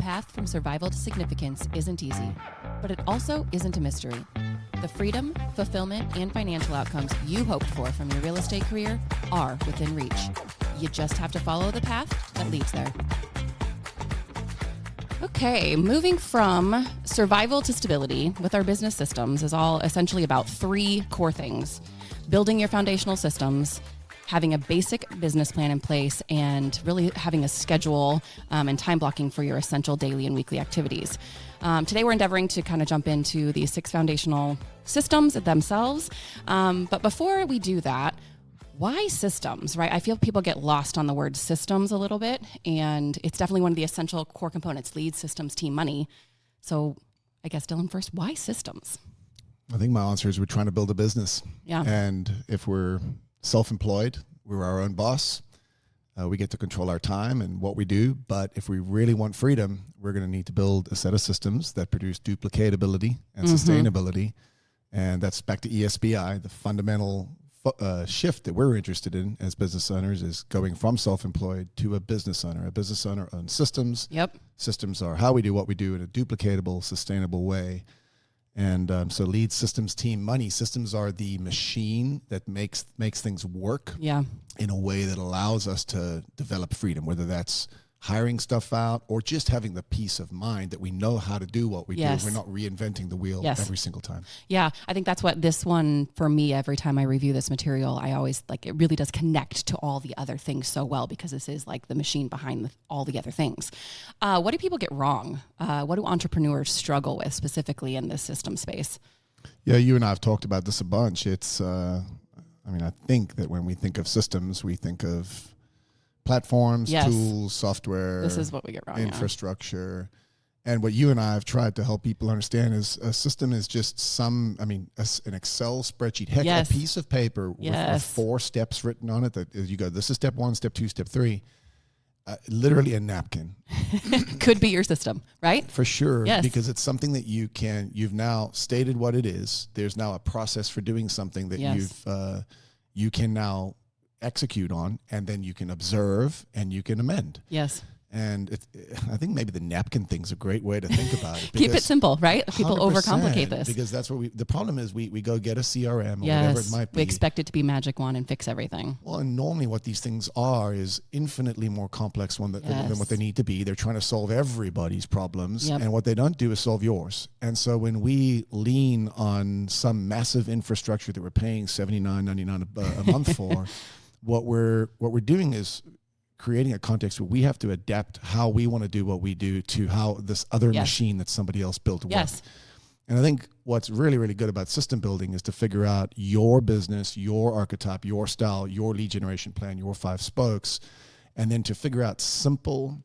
path from survival to significance isn't easy, but it also isn't a mystery. The freedom, fulfillment, and financial outcomes you hoped for from your real estate career are within reach. You just have to follow the path that leads there. Okay, moving from survival to stability with our business systems is all essentially about three core things: building your foundational systems, having a basic business plan in place, and really having a schedule and time blocking for your essential daily and weekly activities. Today, we're endeavoring to kind of jump into these 6 foundational systems themselves. But before we do that, why systems, right? I feel people get lost on the word systems a little bit, and it's definitely one of the essential core components: lead, systems, team, money. So I guess, Dylan, first, why systems? I think my answer is we're trying to build a business. Yeah. And if we're self-employed, we're our own boss. We get to control our time and what we do. But if we really want freedom, we're going to need to build a set of systems that produce duplicatability and sustainability. And that's back to ESBI. The fundamental shift that we're interested in as business owners is going from self-employed to a business owner. A business owner owns systems. Yep. Systems are how we do what we do in a duplicatable, sustainable way. And so lead, systems, team, money. Systems are the machine that makes things work in a way that allows us to develop freedom, whether that's hiring stuff out or just having the peace of mind that we know how to do what we do. We're not reinventing the wheel every single time. Yeah, I think that's what this one, for me, every time I review this material, I always it really does connect to all the other things so well, because this is like the machine behind all the other things. What do people get wrong? What do entrepreneurs struggle with specifically in this system space? Yeah, you and I have talked about this a bunch. It's, I think that when we think of systems, we think of platforms, tools, software. This is what we get wrong. Infrastructure. And what you and I have tried to help people understand is a system is just an Excel spreadsheet. Heck, a piece of paper with 4 steps written on it that you go, this is step 1, step 2, step 3. Literally a napkin. Could be your system, right? For sure. Yes. Because it's something that you've now stated what it is. There's now a process for doing something that you can now execute on, and then you can observe and you can amend. Yes. And I think maybe the napkin thing's a great way to think about it. Keep it simple, right? People overcomplicate this. Because that's what the problem is we go get a CRM or whatever it might be. We expect it to be magic wand and fix everything. Well, and normally what these things are is infinitely more complex than what they need to be. They're trying to solve everybody's problems, and what they don't do is solve yours. And so when we lean on some massive infrastructure that we're paying $79.99 a month for, what we're doing is creating a context where we have to adapt how we want to do what we do to how this other machine that somebody else built works. Yes. And I think what's really, really good about system building is to figure out your business, your archetype, your style, your lead generation plan, your 5 spokes, and then to figure out simple,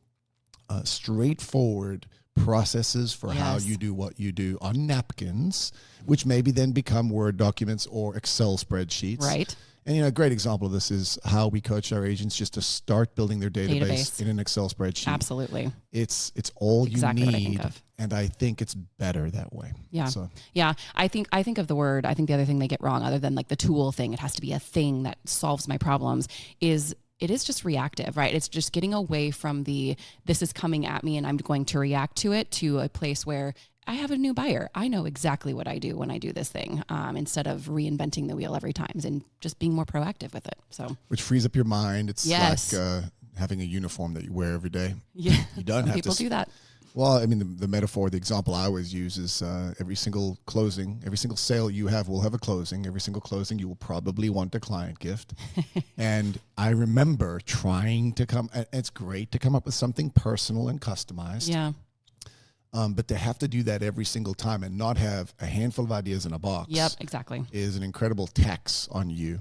straightforward processes for how you do what you do on napkins, which maybe then become Word documents or Excel spreadsheets. Right. And, a great example of this is how we coach our agents just to start building their database in an Excel spreadsheet. Absolutely. It's all exactly you need. What I think of. And I think it's better that way. Yeah. Yeah. I think of the word, I think the other thing they get wrong, other than like the tool thing, it has to be a thing that solves my problems, is it is just reactive, right? It's just getting away from this is coming at me and I'm going to react to it, to a place where I have a new buyer. I know exactly what I do when I do this thing, instead of reinventing the wheel every time, and just being more proactive with it. So, which frees up your mind. It's like having a uniform that you wear every day. Yeah, you don't have people do that. Well, the metaphor, the example I always use is every single closing, every single sale you have will have a closing. Every single closing, you will probably want a client gift. And I remember trying to it's great to come up with something personal and customized. Yeah. But to have to do that every single time and not have a handful of ideas in a box. Yep, exactly. Is an incredible tax on you.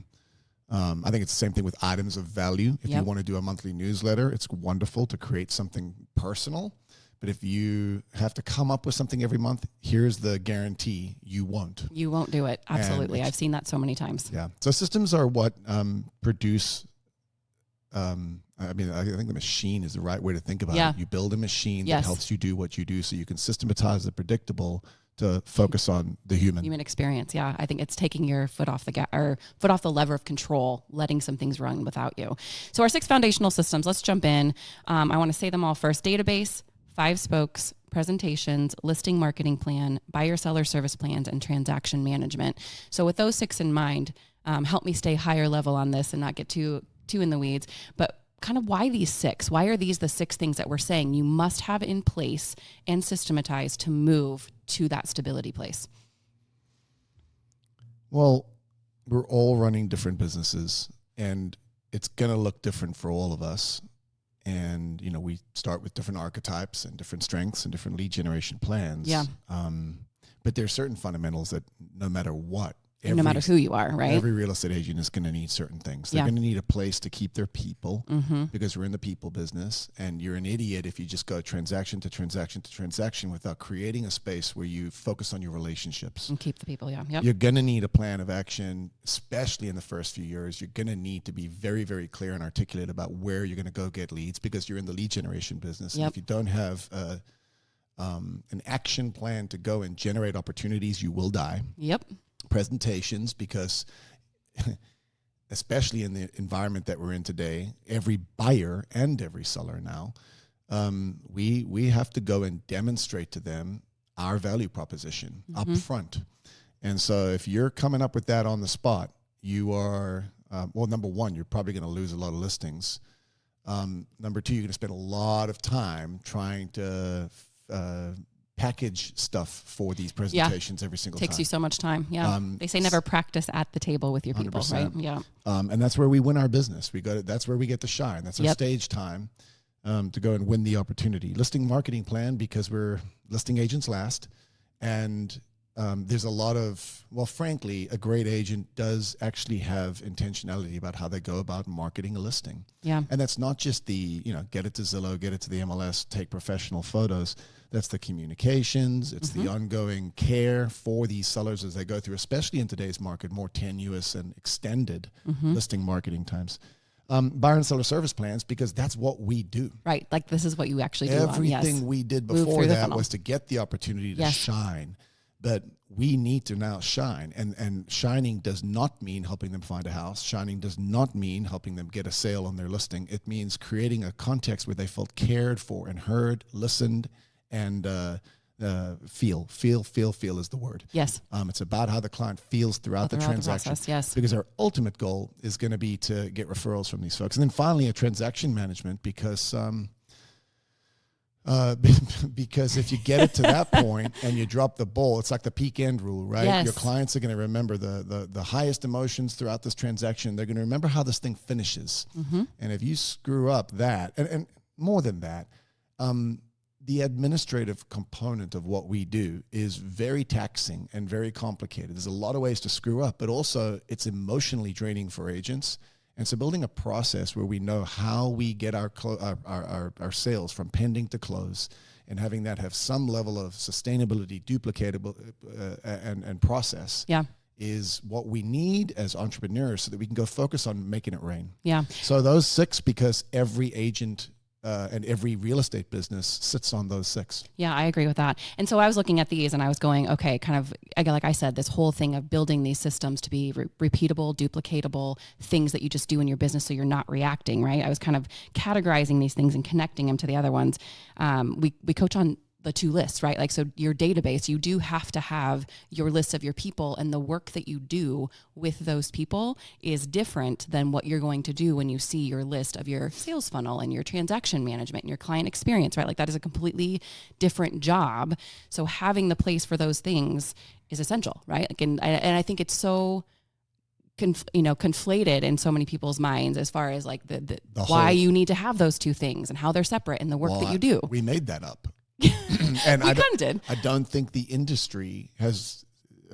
I think it's the same thing with items of value. If you want to do a monthly newsletter, it's wonderful to create something personal. But if you have to come up with something every month, here's the guarantee: you won't. You won't do it. Absolutely. I've seen that so many times. Yeah. So systems are what produce. I think the machine is the right way to think about it. You build a machine that helps you do what you do, so you can systematize the predictable to focus on the human experience. Yeah, I think it's taking your foot off the lever of control, letting some things run without you. So our 6 foundational systems. Let's jump in. I want to say them all first: database, 5 spokes, presentations, listing marketing plan, buyer seller service plans, and transaction management. So with those 6 in mind, help me stay higher level on this and not get too in the weeds. But kind of why these 6? Why are these the 6 things that we're saying you must have in place and systematize to move to that stability place? Well, we're all running different businesses, and it's going to look different for all of us. And, you know, we start with different archetypes and different strengths and different lead generation plans. Yeah. But there are certain fundamentals that no matter what, no matter who you are, right? Every real estate agent is going to need certain things. They're going to need a place to keep their people because we're in the people business, and you're an idiot if you just go transaction to transaction to transaction without creating a space where you focus on your relationships. And keep the people, Yep. You're going to need a plan of action, especially in the first few years. You're going to need to be very, very clear and articulate about where you're going to go get leads because you're in the lead generation business. Yep. And if you don't have an action plan to go and generate opportunities, you will die. Yep. Presentations, because especially in the environment that we're in today, every buyer and every seller now, we have to go and demonstrate to them our value proposition up front. And so if you're coming up with that on the spot, you are, well, number one, you're probably going to lose a lot of listings. Number two, you're going to spend a lot of time trying to package stuff for these presentations every single time. Takes you so much time. Yeah. They say never practice at the table with your people, 100%. Right? Yeah. And that's where we win our business. That's where we get to shine. That's our stage time to go and win the opportunity. Listing marketing plan, because we're listing agents last. And there's a lot of, well, frankly, a great agent does actually have intentionality about how they go about marketing a listing. Yeah. And that's not just the, get it to Zillow, get it to the MLS, take professional photos. That's the communications. It's the ongoing care for these sellers as they go through, especially in today's market, more tenuous and extended listing marketing times. Buyer and seller service plans, because that's what we do. Right. Like this is what you actually do. Everything we did before that was to get the opportunity to shine. But we need to now shine. And shining does not mean helping them find a house. Shining does not mean helping them get a sale on their listing. It means creating a context where they felt cared for and heard, listened, and feel is the word. Yes. It's about how the client feels throughout the transaction. The process, yes. Because our ultimate goal is going to be to get referrals from these folks. And then finally, a transaction management, because if you get it to that point and you drop the ball, it's like the peak end rule, right? Yes. Your clients are going to remember the highest emotions throughout this transaction. They're going to remember how this thing finishes. And if you screw up that, and more than that, the administrative component of what we do is very taxing and very complicated. There's a lot of ways to screw up, but also it's emotionally draining for agents. And so building a process where we know how we get our sales from pending to close, and having that have some level of sustainability, duplicatable, and process is what we need as entrepreneurs so that we can go focus on making it rain. Yeah. So those 6, because every agent and every real estate business sits on those 6. Yeah, I agree with that. And so I was looking at these and I was going, okay, kind of, like I said, this whole thing of building these systems to be repeatable, duplicatable, things that you just do in your business so you're not reacting, right? I was kind of categorizing these things and connecting them to the other ones. We coach on the 2 lists, right? Like, so your database, you do have to have your list of your people, and the work that you do with those people is different than what you're going to do when you see your list of your sales funnel and your transaction management and your client experience, right? Like that is a completely different job. So having the place for those things is essential, right? Like, and I think it's so conflated in so many people's minds as far as like the why you need to have those 2 things and how they're separate in the work that you do. We made that up. And I don't think the industry has,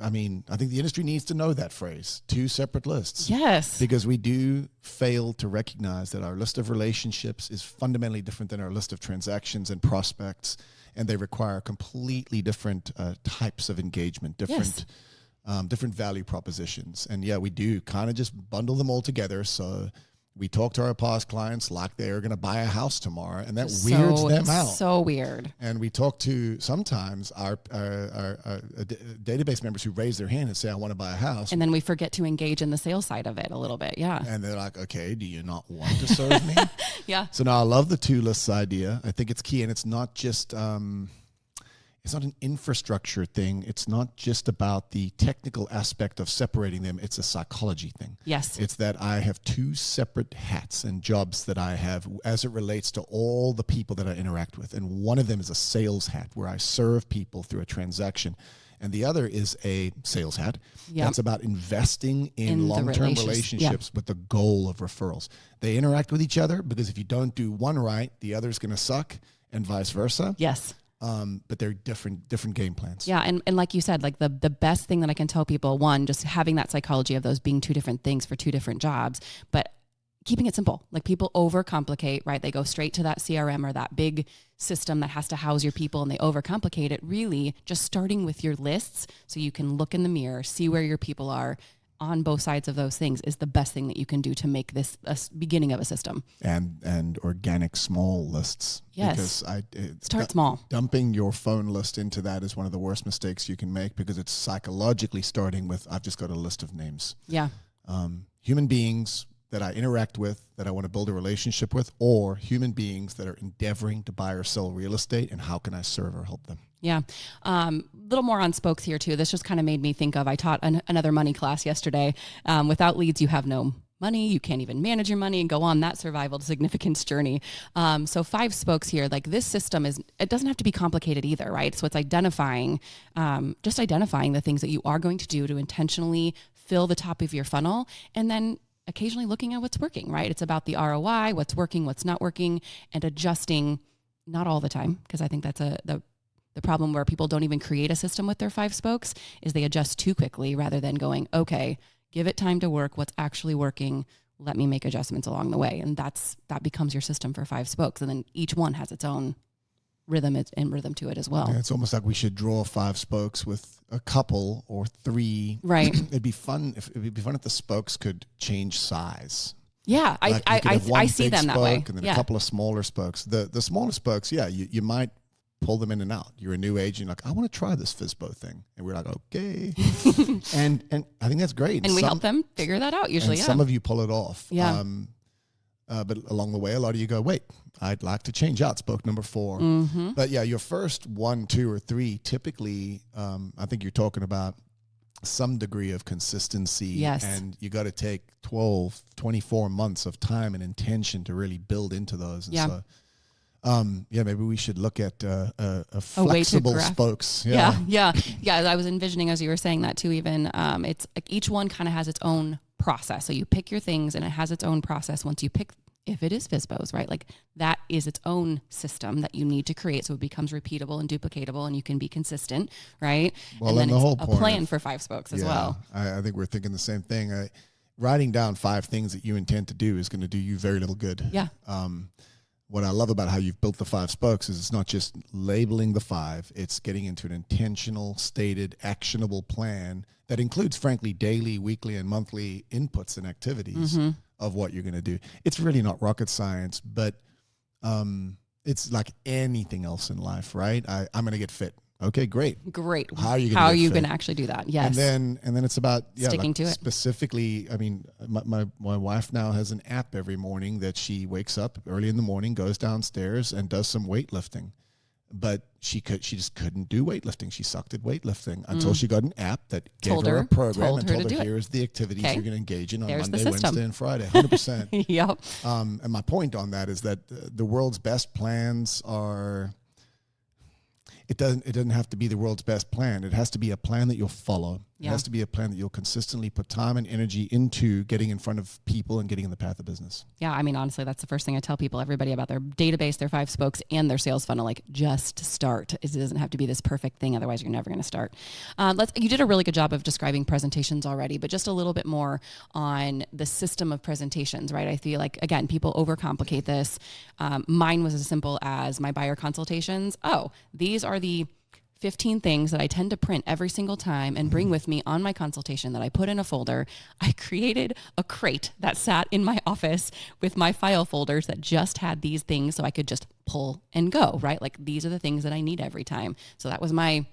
I think the industry needs to know that phrase, 2 separate lists. Yes. Because we do fail to recognize that our list of relationships is fundamentally different than our list of transactions and prospects, and they require completely different types of engagement, different value propositions. And we do kind of just bundle them all together. So We talk to our past clients like they are going to buy a house tomorrow, and that weirds them out. So weird. And we talk to sometimes our database members who raise their hand and say, I want to buy a house. And then we forget to engage in the sales side of it a little bit. Yeah. And they're like, okay, do you not want to serve me? Yeah. So now I love the 2 lists idea. I think it's key. And it's not just... it's not an infrastructure thing. It's not just about the technical aspect of separating them. It's a psychology thing. Yes. It's that I have 2 separate hats and jobs that I have as it relates to all the people that I interact with. And one of them is a sales hat where I serve people through a transaction. And the other is a sales hat. Yep. That's about investing in long-term relationships with the goal of referrals. They interact with each other because if you don't do one right, the other's going to suck and vice versa. Yes. But they're different game plans. Yeah, and like you said, like the best thing that I can tell people, one, just having that psychology of those being 2 different things for 2 different jobs, but keeping it simple. Like people overcomplicate, right? They go straight to that CRM or that big system that has to house your people, and they overcomplicate it. Really, just starting with your lists so you can look in the mirror, see where your people are, on both sides of those things is the best thing that you can do to make this a beginning of a system. And organic small lists. Yes. Because start small. Dumping your phone list into that is one of the worst mistakes you can make because it's psychologically starting with, I've just got a list of names. Yeah. Human beings that I interact with, that I want to build a relationship with, or human beings that are endeavoring to buy or sell real estate, and how can I serve or help them? Yeah. Little more on spokes here too. This just kind of made me think of, I taught another money class yesterday. Without leads, you have no money. You can't even manage your money and go on that survival to significance journey. So 5 spokes here, like this system it doesn't have to be complicated either, right? So it's identifying the things that you are going to do to intentionally fill the top of your funnel, and then occasionally looking at what's working, right? It's about the ROI, what's working, what's not working, and adjusting, not all the time, because I think that's the problem where people don't even create a system with their 5 spokes is they adjust too quickly rather than going, okay, give it time to work. What's actually working? Let me make adjustments along the way. And that becomes your system for 5 spokes. And then each one has its own rhythm to it as well. Yeah, it's almost like we should draw 5 spokes with a couple or 3. Right. It'd be fun if the spokes could change size. Yeah, like I see them that way. And then a couple of smaller spokes. The smaller spokes, you might pull them in and out. You're a new agent, like, I want to try this FSBO thing. And we're like, okay. and I think that's great. And we help them figure that out usually, Some of you pull it off. Yeah. But along the way, a lot of you go, wait, I'd like to change out spoke number 4. Mm-hmm. But yeah, your first 1, 2, or 3, typically, I think you're talking about some degree of consistency. Yes. And you got to take 12, 24 months of time and intention to really build into those. And so, maybe we should look at a flexible spokes. Yeah. I was envisioning as you were saying that too. Even it's like each one kind of has its own process. So you pick your things, and it has its own process. Once you pick, if it is FSBOs, right? Like that is its own system that you need to create, so it becomes repeatable and duplicatable, and you can be consistent, right? Well, and then the it's whole a point plan for 5 spokes as well. I think we're thinking the same thing. Writing down 5 things that you intend to do is going to do you very little good. Yeah. What I love about how you've built the 5 spokes is it's not just labeling the 5, it's getting into an intentional, stated, actionable plan that includes, frankly, daily, weekly, and monthly inputs and activities of what you're going to do. It's really not rocket science, but it's like anything else in life, right? I'm going to get fit. Okay, great. How are you going to actually do that? Yes. And then it's about sticking to it. Specifically, I mean, my wife now has an app every morning that she wakes up early in the morning, goes downstairs, and does some weightlifting. But she just couldn't do weightlifting. She sucked at weightlifting until she got an app that gave her a program and told her here's the activities you're going to engage in on Monday, Wednesday, and Friday. 100%. Yep. And my point on that is that the world's best plans are. It doesn't have to be the world's best plan. It has to be a plan that you'll follow. It has to be a plan that you'll consistently put time and energy into getting in front of people and getting in the path of business. Yeah, I mean, honestly, that's the first thing I tell everybody about their database, their 5 spokes, and their sales funnel. Like, just start. It doesn't have to be this perfect thing. Otherwise, you're never going to start. You did a really good job of describing presentations already, but just a little bit more on the system of presentations, right? I feel like, again, people overcomplicate this. Mine was as simple as my buyer consultations. Oh, these are the 15 things that I tend to print every single time and bring with me on my consultation that I put in a folder. I created a crate that sat in my office with my file folders that just had these things so I could just pull and go, right? Like these are the things that I need every time. So that was my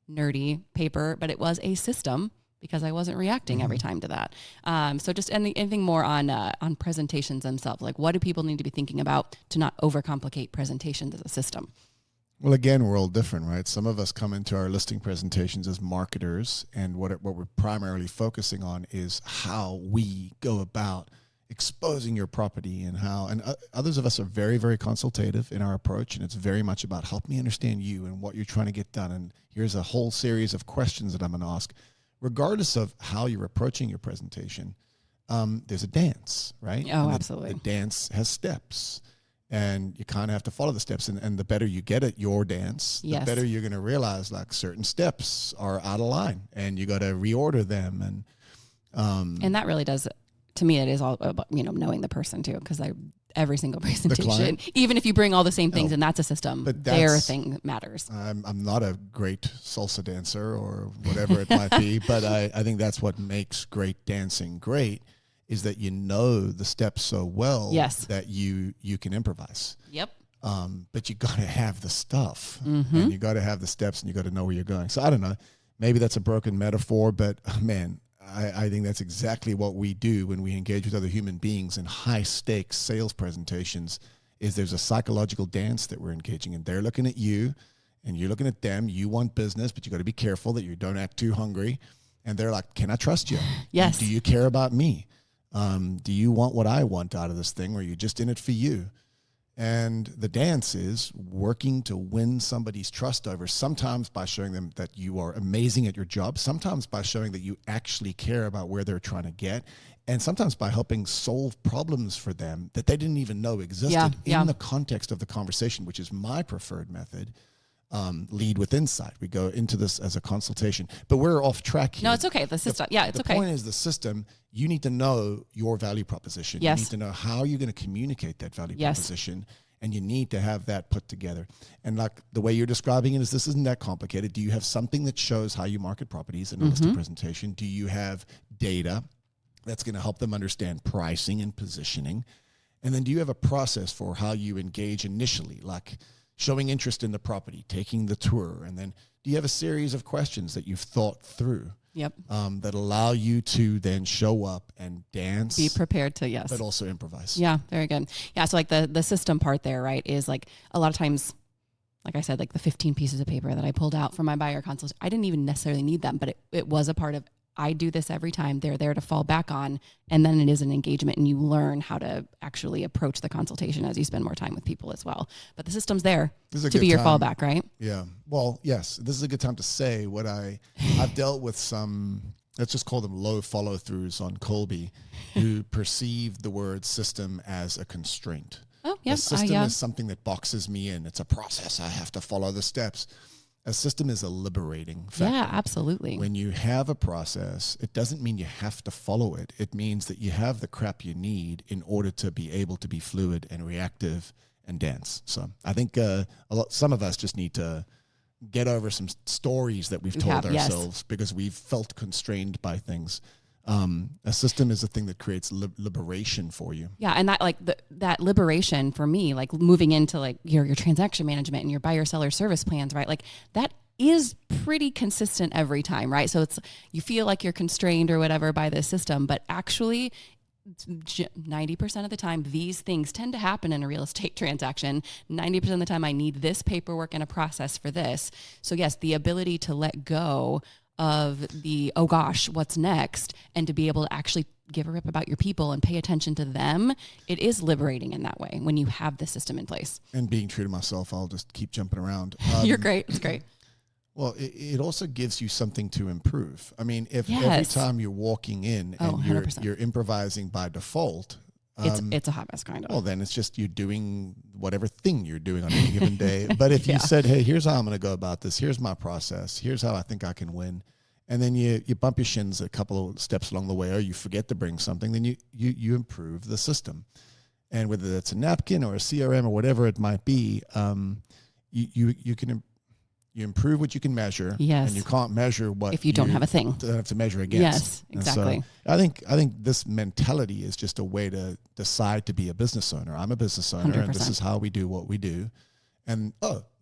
nerdy paper, but it was a system because I wasn't reacting every time to that. So just anything more on presentations themselves, like what do people need to be thinking about to not overcomplicate presentations as a system? Well, again, we're all different, right? Some of us come into our listing presentations as marketers, and what we're primarily focusing on is how we go about exposing your property and others of us are very, very consultative in our approach, and it's very much about help me understand you and what you're trying to get done. And here's a whole series of questions that I'm going to ask. Regardless of how you're approaching your presentation, there's a dance, right? Oh, and absolutely. The dance has steps. And you kind of have to follow the steps. And the better you get at your dance, the better you're going to realize like certain steps are out of line and you got to reorder them. And that really does, to me, it is all about, knowing the person too. Because every single presentation, even if you bring all the same things and that's a system, but their thing matters. I'm not a great salsa dancer or whatever it might be, but I think that's what makes great dancing great. Is that you know the steps so well that you can improvise. Yep. But you got to have the stuff, and you got to have the steps, and you got to know where you're going. So I don't know, maybe that's a broken metaphor, but man, I think that's exactly what we do when we engage with other human beings in high stakes sales presentations. Is there's a psychological dance that we're engaging in. They're looking at you, and you're looking at them. You want business, but you got to be careful that you don't act too hungry. And they're like, "Can I trust you? Yes. Do you care about me? Do you want what I want out of this thing, or are you just in it for you?" And the dance is working to win somebody's trust over, sometimes by showing them that you are amazing at your job, sometimes by showing that you actually care about where they're trying to get, and sometimes by helping solve problems for them that they didn't even know existed in the context of the conversation, which is my preferred method. Lead with insight. We go into this as a consultation, but we're off track here. No, it's okay. The system. It's okay. The point is the system. You need to know your value proposition. Yes. You need to know how you're going to communicate that value proposition, and you need to have that put together. And like the way you're describing it is, this isn't that complicated. Do you have something that shows how you market properties in a listing presentation? Do you have data that's going to help them understand pricing and positioning? And then do you have a process for how you engage initially, like showing interest in the property, taking the tour, and then do you have a series of questions that you've thought through that allow you to then show up and dance? Be prepared to, but also improvise. Yeah, very good. Yeah, so like the system part there, right, is like a lot of times, like I said, like the 15 pieces of paper that I pulled out from my buyer consult, I didn't even necessarily need them, but it was a part of, I do this every time. They're there to fall back on. And then it is an engagement and you learn how to actually approach the consultation as you spend more time with people as well. But the system's there to be your fallback, right? Yeah. Well, yes, this is a good time to say what I've dealt with some, let's just call them low follow throughs on Colby who perceive the word system as a constraint. Oh, yeah. A system is something that boxes me in. It's a process. I have to follow the steps. A system is a liberating factor. Yeah, absolutely. When you have a process, it doesn't mean you have to follow it. It means that you have the crap you need in order to be able to be fluid and reactive and dance. So I think some of us just need to get over some stories that we've told ourselves because we've felt constrained by things. A system is a thing that creates liberation for you. Yeah, and that like that liberation for me, like moving into like your transaction management and your buyer seller service plans, right? Like that is pretty consistent every time, right? So it's you feel like you're constrained or whatever by the system, but actually 90% of the time, these things tend to happen in a real estate transaction. 90% of the time I need this paperwork and a process for this. So yes, the ability to let go of the, oh gosh, what's next? And to be able to actually give a rip about your people and pay attention to them, it is liberating in that way when you have the system in place. And being true to myself, I'll just keep jumping around. You're great. It's great. Well, it also gives you something to improve. I mean, if every time you're walking in and you're improvising by default, it's a hot mess kind of. Well, then it's just you're doing whatever thing you're doing on any given day. But if you said, hey, here's how I'm going to go about this. Here's my process. Here's how I think I can win. And then you bump your shins a couple of steps along the way, or you forget to bring something, then you improve the system. And whether that's a napkin or a CRM or whatever it might be, you can You improve what you can measure, and you can't measure what if you don't have a thing. Don't have to measure against. Yes, exactly. So I think this mentality is just a way to decide to be a business owner. I'm a business owner, 100%. and this is how we do what we do. And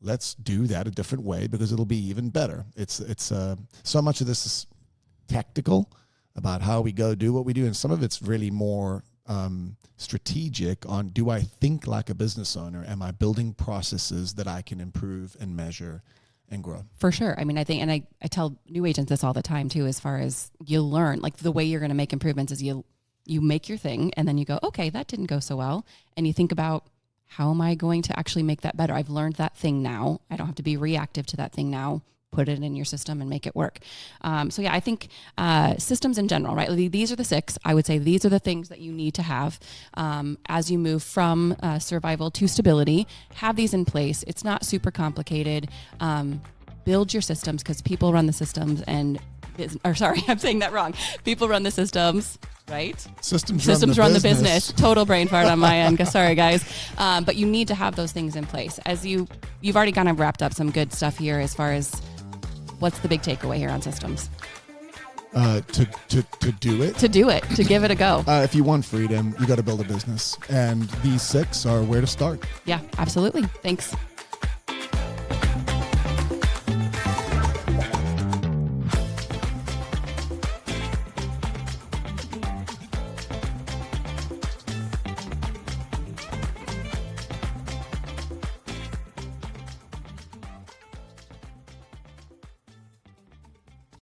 let's do that a different way because it'll be even better. It's so much of this is tactical about how we go do what we do, and some of it's really more strategic on, do I think like a business owner? Am I building processes that I can improve and measure and grow? For sure. I mean, I think, and I tell new agents this all the time too, as far as you learn, like the way you're going to make improvements is you make your thing and then you go, okay, that didn't go so well. And you think about, how am I going to actually make that better? I've learned that thing now. I don't have to be reactive to that thing now. Put it in your system and make it work. So yeah, I think systems in general, right? These are the 6. I would say these are the things that you need to have as you move from survival to stability. Have these in place. It's not super complicated. Build your systems because people run the systems I'm saying that wrong. People run the systems, right? Systems run the business. Total brain fart on my end. Sorry, guys. But you need to have those things in place. As you've already kind of wrapped up some good stuff here as far as what's the big takeaway here on systems? To do it. To give it a go. If you want freedom, you got to build a business. And these 6 are where to start. Yeah, absolutely. Thanks.